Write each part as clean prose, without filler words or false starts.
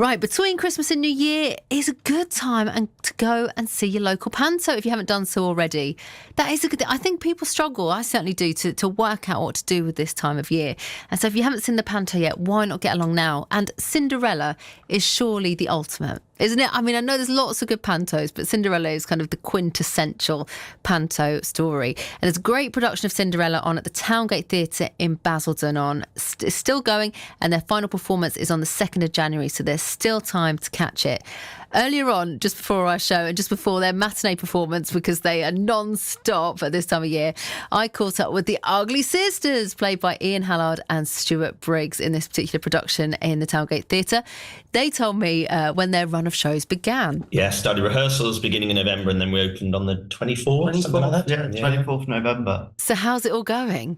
Right, between Christmas and New Year is a good time and to go and see your local panto if you haven't done so already. That is a good. I think people struggle, I certainly do, to work out what to do with this time of year. And so if you haven't seen the panto yet, why not get along now? And Cinderella is surely the ultimate, isn't it? I mean, I know there's lots of good pantos, but Cinderella is kind of the quintessential panto story. And there's a great production of Cinderella on at the Towngate Theatre in Basildon it's still going, and their final performance is on the 2nd of January, so there's still time to catch it. Earlier on, just before our show and just before their matinee performance, because they are non-stop at this time of year, I caught up with the Ugly Sisters, played by Ian Hallard and Stuart Briggs in this particular production in the Towngate Theatre. They told me when their run of shows began. Yeah, started rehearsals beginning in November, and then we opened on the 24th, something like that. Yeah, 24th November. So how's it all going?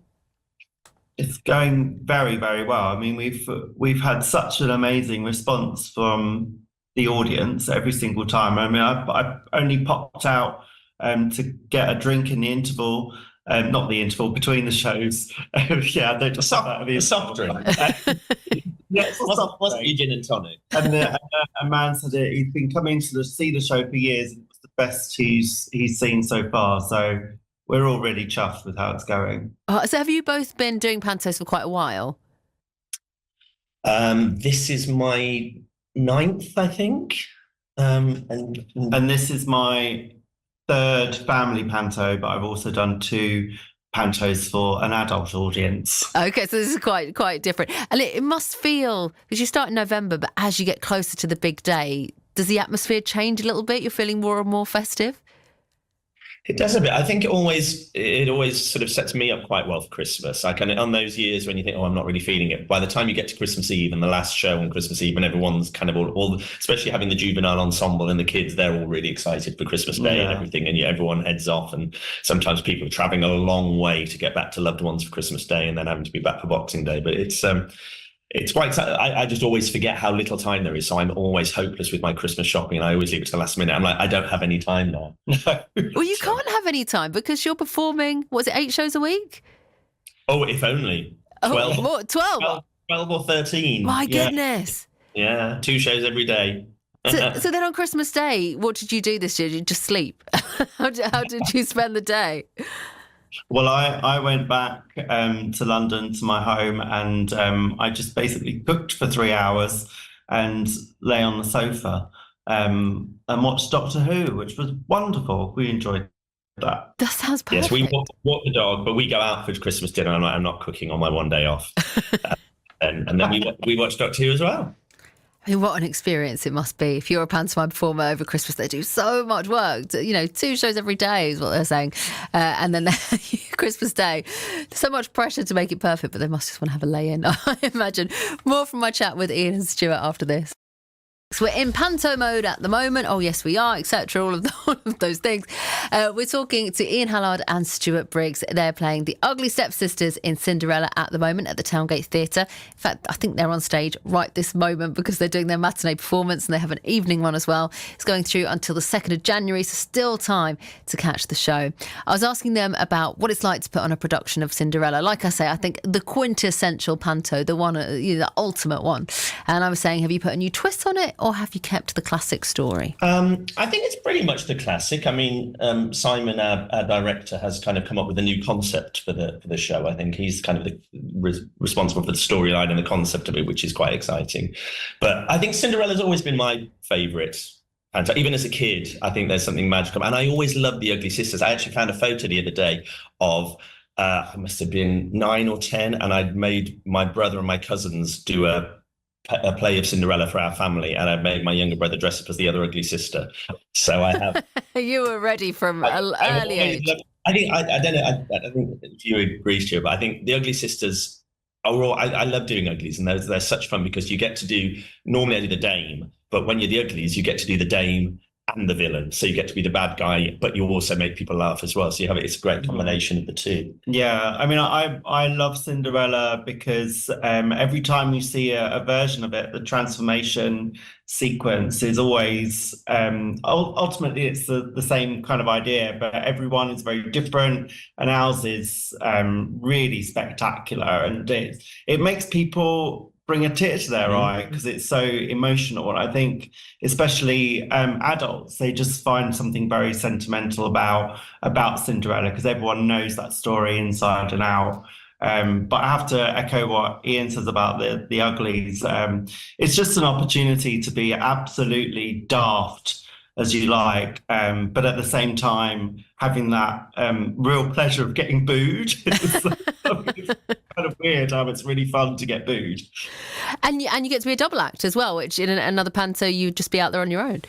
It's going very, very well. I mean, we've had such an amazing response from the audience every single time. I mean, I only popped out to get a drink in the interval, not the interval, between the shows. Yeah, they just a soft drink. Yeah, wasn't your gin and tonic? And a man said that he'd been coming to see the show for years, and it was the best he's seen so far. So we're all really chuffed with how it's going. So have you both been doing pantos for quite a while? This is my 9th, I think. And this is my 3rd family panto, but I've also done 2 pantos for an adult audience. Okay, so this is quite different. And it must feel, because you start in November, but as you get closer to the big day, does the atmosphere change a little bit? You're feeling more and more festive? It does a bit. I think it always sort of sets me up quite well for Christmas. I can, on those years when you think, oh, I'm not really feeling it, by the time you get to Christmas Eve and the last show on Christmas Eve, and everyone's kind of all especially having the juvenile ensemble and the kids, they're all really excited for Christmas Day and everything, and everyone heads off. And sometimes people are traveling a long way to get back to loved ones for Christmas Day and then having to be back for Boxing Day. But it's quite. I just always forget how little time there is, so I'm always hopeless with my Christmas shopping, and I always leave it to the last minute. I'm like, I don't have any time now. Well, you can't have any time because you're performing. Was it 8 shows a week? Oh, if only 12. 12 or 13. My goodness. Yeah, 2 shows every day. So then on Christmas Day, what did you do this year? Did you just sleep? How did you spend the day? Well, I went back to London, to my home, and I just basically cooked for 3 hours and lay on the sofa and watched Doctor Who, which was wonderful. We enjoyed that. That sounds perfect. Yes, we walk the dog, but we go out for Christmas dinner. I'm not cooking on my one day off. And then we watch Doctor Who as well. I mean, what an experience it must be. If you're a pantomime performer over Christmas, they do so much work. 2 shows every day is what they're saying. And then Christmas Day, so much pressure to make it perfect, but they must just want to have a lay-in, I imagine. More from my chat with Ian and Stuart after this. So we're in panto mode at the moment. Oh, yes, we are, etc. All of those things. We're talking to Ian Hallard and Stuart Briggs. They're playing the Ugly Stepsisters in Cinderella at the moment at the Towngate Theatre. In fact, I think they're on stage right this moment because they're doing their matinee performance and they have an evening one as well. It's going through until the 2nd of January, so still time to catch the show. I was asking them about what it's like to put on a production of Cinderella. Like I say, I think the quintessential panto, the one, the ultimate one. And I was saying, have you put a new twist on it? Or have you kept the classic story? I think it's pretty much the classic. I mean, Simon, our director, has kind of come up with a new concept for the show. I think he's kind of responsible for the storyline and the concept of it, which is quite exciting. But I think Cinderella's always been my favourite. And even as a kid, I think there's something magical. And I always loved the Ugly Sisters. I actually found a photo the other day of I must have been 9 or 10, and I'd made my brother and my cousins do a play of Cinderella for our family, and I made my younger brother dress up as the other ugly sister. So I have. You were ready from an early age. I don't know. I think if you agree, Stu, but I think the Ugly Sisters are all. I love doing uglies, and they're such fun because you get to do. Normally, I do the dame, but when you're the uglies, you get to do the dame and the villain. So you get to be the bad guy, but you also make people laugh as well. So you have it's a great combination of the two. Yeah, I mean, I love Cinderella because every time you see a version of it, the transformation sequence is always ultimately it's the same kind of idea, but everyone is very different, and ours is really spectacular, and it makes people bring a tear to their eye because it's so emotional. And I think especially adults, they just find something very sentimental about Cinderella because everyone knows that story inside and out. But I have to echo what Ian says about the Uglies. It's just an opportunity to be absolutely daft as you like, but at the same time having that real pleasure of getting booed. It's kind of weird how it's really fun to get booed. And you get to be a double act as well, which in another panto you'd just be out there on your own.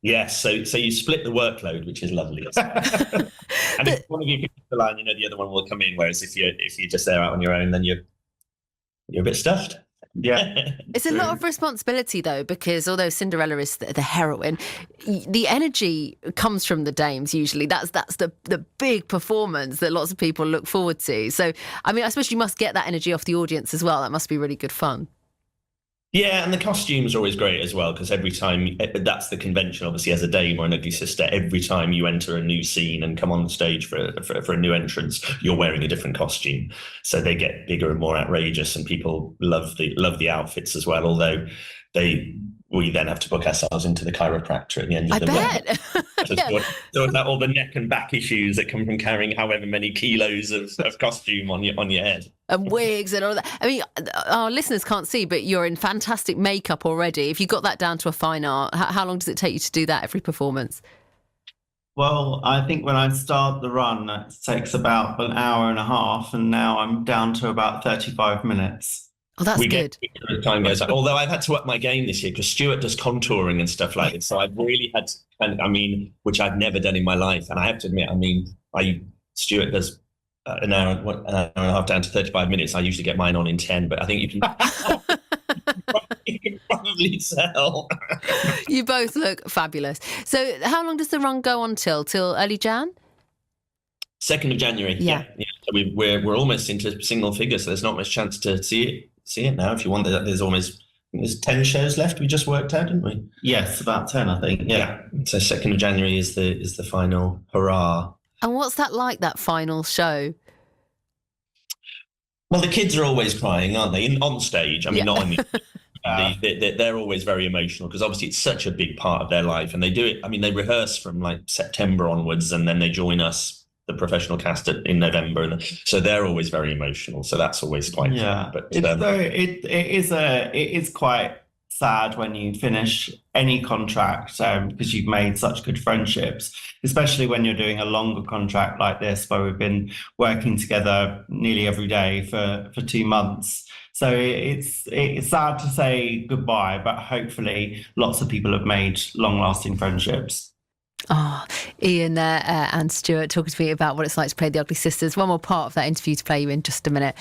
Yes, so you split the workload, which is lovely. And if one of you picks the line, the other one will come in. Whereas if you're just there out on your own, then you're a bit stuffed. Yeah, it's a lot of responsibility though, because although Cinderella is the heroine, the energy comes from the dames. Usually, that's the big performance that lots of people look forward to. So, I mean, I suppose you must get that energy off the audience as well. That must be really good fun. Yeah, and the costumes are always great as well, because every time, that's the convention, obviously, as a dame or an ugly sister, every time you enter a new scene and come on the stage for a new entrance, you're wearing a different costume. So they get bigger and more outrageous, and people love the outfits as well, although we then have to book ourselves into the chiropractor at the end of the bet. So that all the neck and back issues that come from carrying however many kilos of costume on your head. And wigs and all that. I mean, our listeners can't see, but you're in fantastic makeup already. If you got that down to a fine art, how long does it take you to do that every performance? Well, I think when I start the run, it takes about an hour and a half, and now I'm down to about 35 minutes. Oh, that's good. As time goes on. Although I've had to up my game this year because Stuart does contouring and stuff like this. So I've really had to, which I've never done in my life. And I have to admit, Stuart does an hour and a half down to 35 minutes. I usually get mine on in 10, but I think you can probably tell. You both look fabulous. So how long does the run go on till early Jan? 2nd of January. Yeah. So we're almost into single figures, so there's not much chance to see it now. If you want, there's 10 shows left. We just worked out, didn't we? Yes, about 10, I think. Yeah. So 2nd of January is the final hurrah. And what's that like, that final show? Well, the kids are always crying, aren't they? On stage. Not on the they're always very emotional because obviously it's such a big part of their life, and they do it. They rehearse from like September onwards, and then they join us, the professional cast, in November, and so they're always very emotional. So that's always quite fun. But it is quite sad when you finish any contract because you've made such good friendships, especially when you're doing a longer contract like this, where we've been working together nearly every day for 2 months. So it's sad to say goodbye, but hopefully lots of people have made long-lasting friendships. Oh, Ian there and Stuart talking to me about what it's like to play the Ugly Sisters. One more part of that interview to play you in just a minute.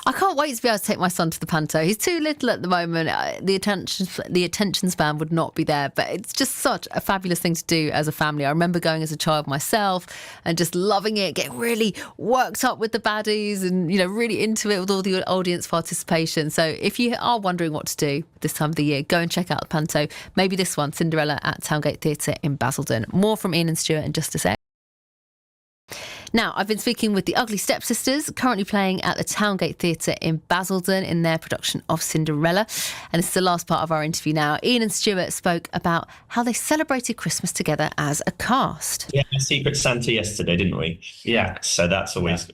I can't wait to be able to take my son to the panto. He's too little at the moment. The attention span would not be there, but it's just such a fabulous thing to do as a family. I remember going as a child myself and just loving it, getting really worked up with the baddies and, really into it with all the audience participation. So if you are wondering what to do this time of the year, go and check out the panto. Maybe this one, Cinderella at Towngate Theatre in Basildon. More from Ian and Stuart in just a sec. Now, I've been speaking with the Ugly Stepsisters, currently playing at the Towngate Theatre in Basildon in their production of Cinderella. And this is the last part of our interview now. Ian and Stuart spoke about how they celebrated Christmas together as a cast. Yeah, Secret Santa yesterday, didn't we? Yeah. So that's always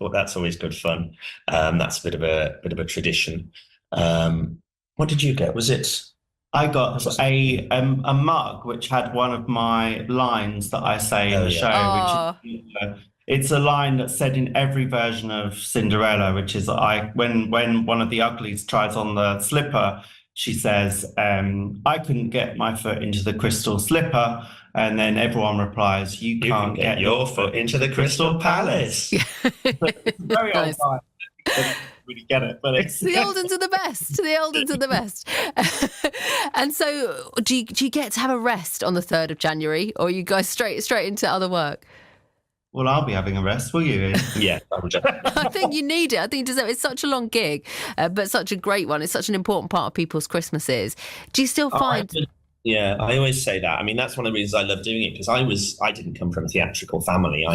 good fun. That's a bit of a tradition. What did you get? Was it? I got a mug which had one of my lines that I say in the show, which is, it's a line that's said in every version of Cinderella, which is when one of the uglies tries on the slipper, she says, I couldn't get my foot into the crystal slipper. And then everyone replies, you can't get your foot into the Crystal Palace. Very old line. Really get it, but it's the Oldens are the best. The Oldens are the best. And so, do you get to have a rest on the 3rd of January, or you go straight into other work? Well, I'll be having a rest, will you? Yeah, I think you need it. I think you deserve it. It's such a long gig, but such a great one. It's such an important part of people's Christmases. Do you still find? Yeah, I always say that. That's one of the reasons I love doing it, because I didn't come from a theatrical family.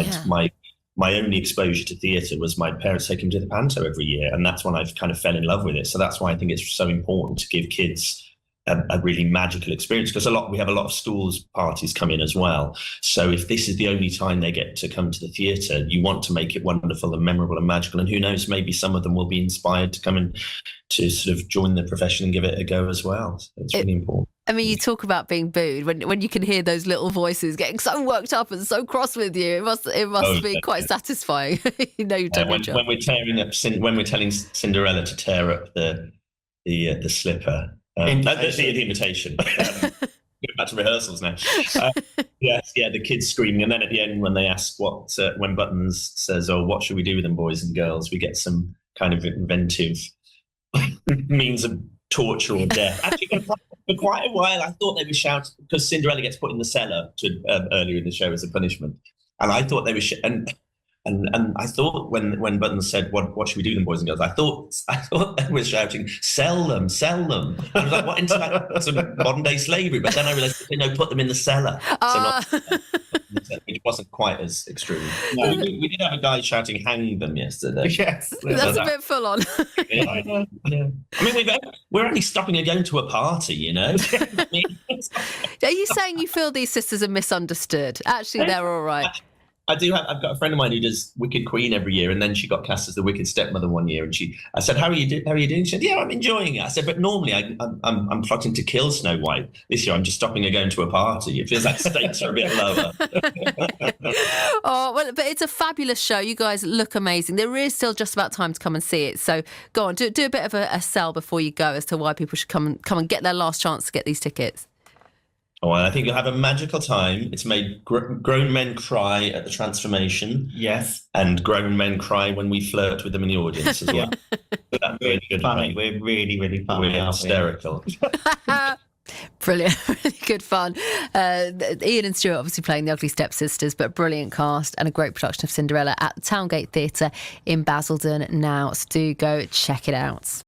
my only exposure to theatre was my parents taking me to the panto every year, and that's when I kind of fell in love with it. So that's why I think it's so important to give kids a really magical experience, because we have a lot of schools parties come in as well. So if this is the only time they get to come to the theatre, you want to make it wonderful and memorable and magical. And who knows, maybe some of them will be inspired to come and to sort of join the profession and give it a go as well. So it's really important. I mean, you talk about being booed when you can hear those little voices getting so worked up and so cross with you. It must be quite satisfying. You know, you've done your job. When we're telling Cinderella to tear up the slipper. The invitation. Going back to rehearsals now. The kids screaming, and then at the end, when they ask when Buttons says, "Oh, what should we do with them, boys and girls?" we get some kind of inventive means of torture or death. Actually, for quite a while, I thought they were shouting, because Cinderella gets put in the cellar earlier in the show as a punishment, and I thought they were And I thought when Buttons said, what should we do then, boys and girls? I thought they were shouting, sell them. I was like, what, into like some modern day slavery? But then I realised, put them in the cellar. Which wasn't quite as extreme. No, we did have a guy shouting, hang them yesterday. Yes. That's a bit full on. Yeah. I mean, we're only stopping and going to a party, Are you saying you feel these sisters are misunderstood? Actually, they're all right. I've got a friend of mine who does Wicked Queen every year, and then she got cast as the Wicked Stepmother one year. And I said, "How are you doing?" She said, "Yeah, I'm enjoying it." I said, "But normally I'm plotting to kill Snow White. This year I'm just stopping and going to a party. It feels like stakes are a bit lower." Oh well, but it's a fabulous show. You guys look amazing. There is still just about time to come and see it. So go on, do a bit of a sell before you go as to why people should come and get their last chance to get these tickets. Oh, I think you'll have a magical time. It's made grown men cry at the transformation. Yes. And grown men cry when we flirt with them in the audience as well. That's really good. Funny. We're really, really funny. We're hysterical. Brilliant. Really good fun. Ian and Stuart obviously playing the Ugly Stepsisters, but brilliant cast and a great production of Cinderella at the Towngate Theatre in Basildon now. So do go check it out.